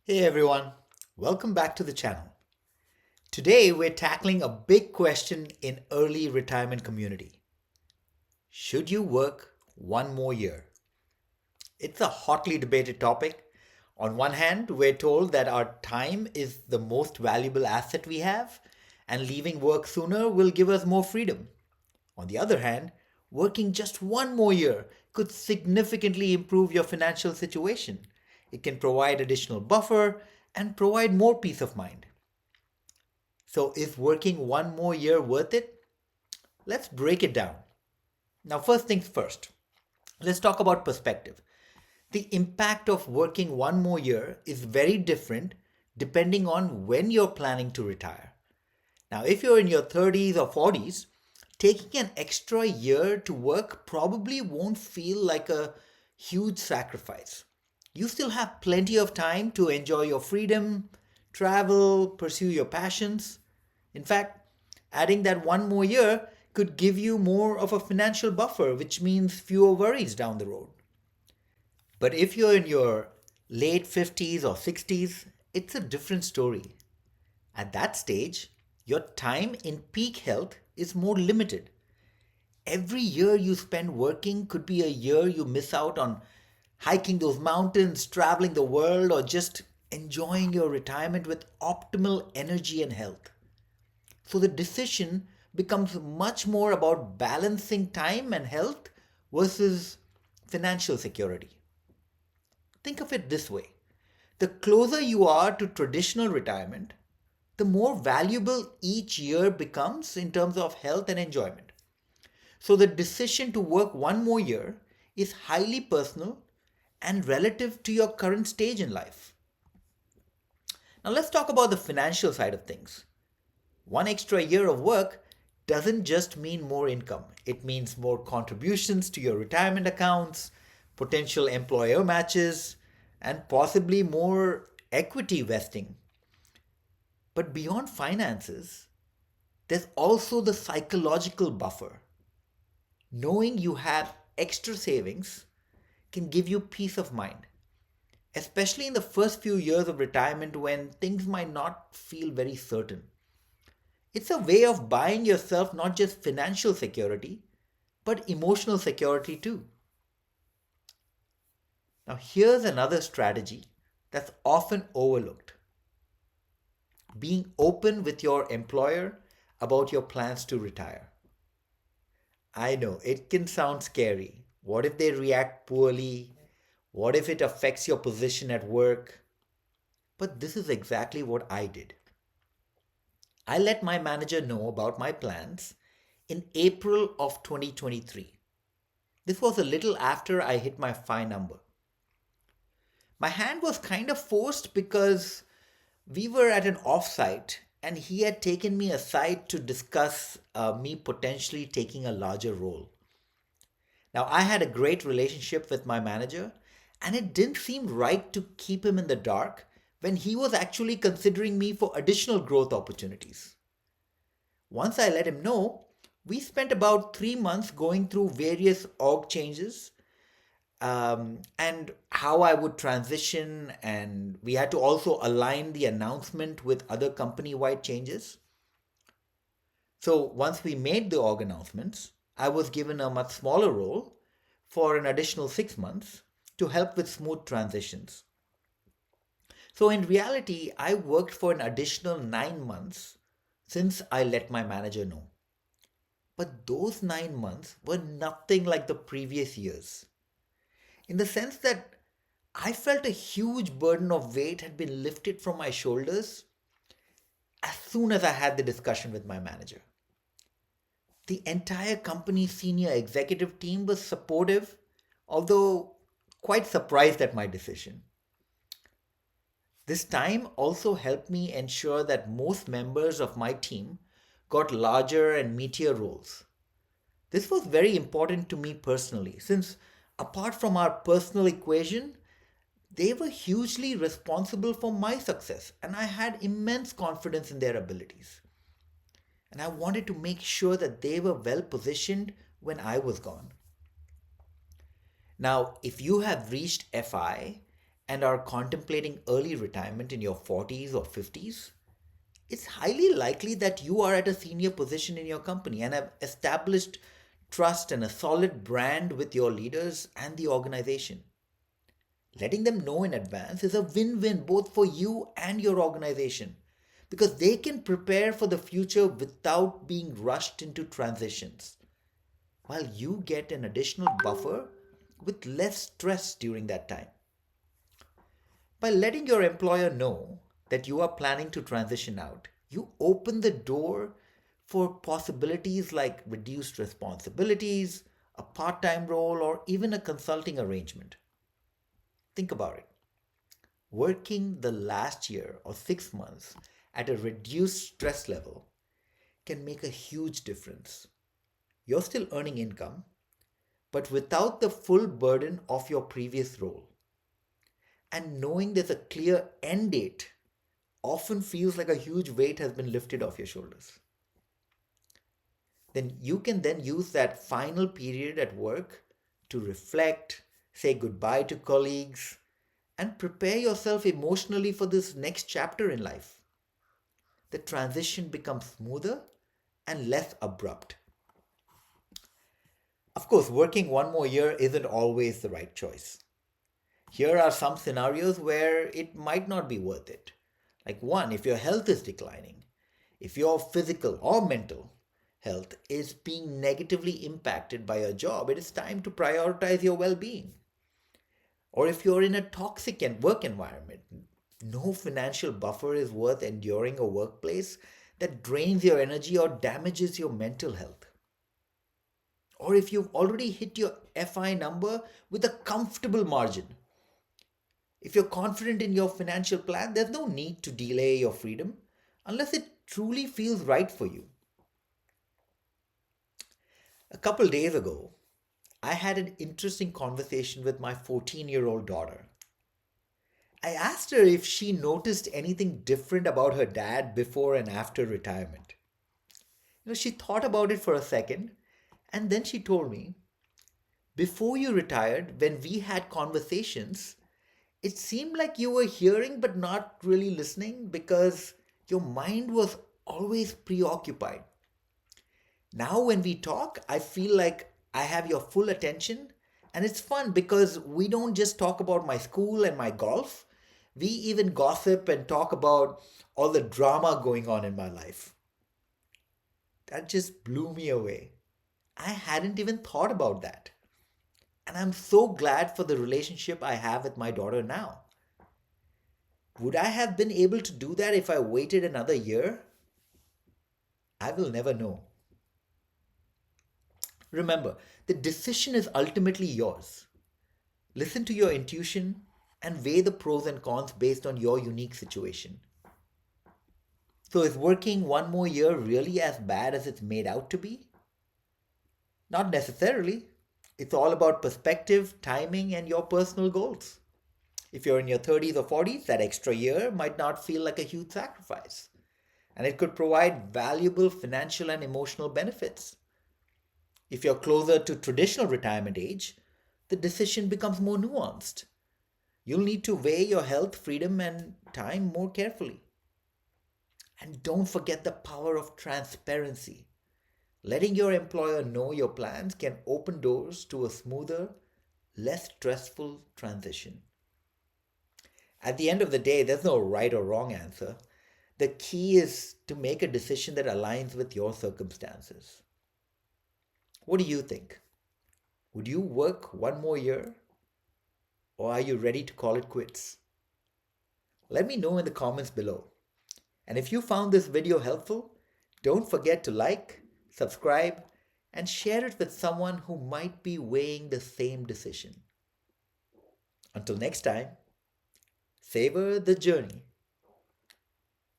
Hey everyone, welcome back to the channel. Today we're tackling a big question in early retirement community. Should you work one more year? It's a hotly debated topic. On one hand, we're told that our time is the most valuable asset we have, and leaving work sooner will give us more freedom. On the other hand, working just one more year could significantly improve your financial situation. It can provide additional buffer and provide more peace of mind. So, is working one more year worth it? Let's break it down. Now, first things first, let's talk about perspective. The impact of working one more year is very different depending on when you're planning to retire. Now, if you're in your 30s or 40s, taking an extra year to work probably won't feel like a huge sacrifice. You still have plenty of time to enjoy your freedom, travel, pursue your passions. In fact, adding that one more year could give you more of a financial buffer, which means fewer worries down the road. But if you're in your late 50s or 60s, it's a different story. At that stage, your time in peak health is more limited. Every year you spend working could be a year you miss out on hiking those mountains, traveling the world, or just enjoying your retirement with optimal energy and health. So the decision becomes much more about balancing time and health versus financial security. Think of it this way: the closer you are to traditional retirement, the more valuable each year becomes in terms of health and enjoyment. So the decision to work one more year is highly personal and relative to your current stage in life. Now let's talk about the financial side of things. One extra year of work doesn't just mean more income, it means more contributions to your retirement accounts, potential employer matches, and possibly more equity vesting. But beyond finances, there's also the psychological buffer. Knowing you have extra savings can give you peace of mind, especially in the first few years of retirement when things might not feel very certain. It's a way of buying yourself not just financial security, but emotional security too. Now, here's another strategy that's often overlooked: being open with your employer about your plans to retire. I know it can sound scary. What if they react poorly? What if it affects your position at work? But this is exactly what I did. I let my manager know about my plans in April of 2023. This was a little after I hit my FI number. My hand was kind of forced because we were at an offsite and he had taken me aside to discuss me potentially taking a larger role. Now, I had a great relationship with my manager, and it didn't seem right to keep him in the dark when he was actually considering me for additional growth opportunities. Once I let him know, we spent about 3 months going through various org changes and how I would transition, and we had to also align the announcement with other company wide changes. So once we made the org announcements, I was given a much smaller role for an additional 6 months to help with smooth transitions. So in reality, I worked for an additional 9 months since I let my manager know. But those 9 months were nothing like the previous years, in the sense that I felt a huge burden of weight had been lifted from my shoulders as soon as I had the discussion with my manager. The entire company's senior executive team was supportive, although quite surprised at my decision. This time also helped me ensure that most members of my team got larger and meatier roles. This was very important to me personally, since apart from our personal equation, they were hugely responsible for my success, and I had immense confidence in their abilities. And I wanted to make sure that they were well positioned when I was gone. Now, if you have reached FI and are contemplating early retirement in your 40s or 50s, it's highly likely that you are at a senior position in your company and have established trust and a solid brand with your leaders and the organization. Letting them know in advance is a win win both for you and your organization because they can prepare for the future without being rushed into transitions, while you get an additional buffer with less stress during that time. By letting your employer know that you are planning to transition out, you open the door for possibilities like reduced responsibilities, a part time role, or even a consulting arrangement. Think about it. Working the last year or 6 months at a reduced stress level can make a huge difference. You're still earning income, but without the full burden of your previous role. And knowing there's a clear end date often feels like a huge weight has been lifted off your shoulders. Then you can then use that final period at work to reflect, say goodbye to colleagues, and prepare yourself emotionally for this next chapter in life. The transition becomes smoother and less abrupt. Of course, working one more year isn't always the right choice. Here are some scenarios where it might not be worth it. Like, one, if your health is declining, if your physical or mental health is being negatively impacted by your job, it is time to prioritize your well being. Or if you're in a toxic work environment, no financial buffer is worth enduring a workplace that drains your energy or damages your mental health. Or if you've already hit your FI number with a comfortable margin, if you're confident in your financial plan, there's no need to delay your freedom unless it truly feels right for you. A couple days ago, I had an interesting conversation with my 14-year-old daughter. I asked her if she noticed anything different about her dad before and after retirement. She thought about it for a second and then she told me, before you retired, when we had conversations, it seemed like you were hearing but not really listening because your mind was always preoccupied. Now, when we talk, I feel like I have your full attention, and it's fun because we don't just talk about my school and my golf, we even gossip and talk about all the drama going on in my life. That just blew me away. I hadn't even thought about that. And I'm so glad for the relationship I have with my daughter now. Would I have been able to do that if I waited another year? I will never know. Remember, the decision is ultimately yours. Listen to your intuition and weigh the pros and cons based on your unique situation. So, is working one more year really as bad as it's made out to be? Not necessarily. It's all about perspective, timing, and your personal goals. If you're in your 30s or 40s, that extra year might not feel like a huge sacrifice, and it could provide valuable financial and emotional benefits. If you're closer to traditional retirement age, the decision becomes more nuanced. You'll need to weigh your health, freedom, and time more carefully. And don't forget the power of transparency. Letting your employer know your plans can open doors to a smoother, less stressful transition. At the end of the day, there's no right or wrong answer. The key is to make a decision that aligns with your circumstances. What do you think? Would you work one more year? Or are you ready to call it quits? Let me know in the comments below. And if you found this video helpful, don't forget to like, subscribe, and share it with someone who might be weighing the same decision. Until next time, savor the journey.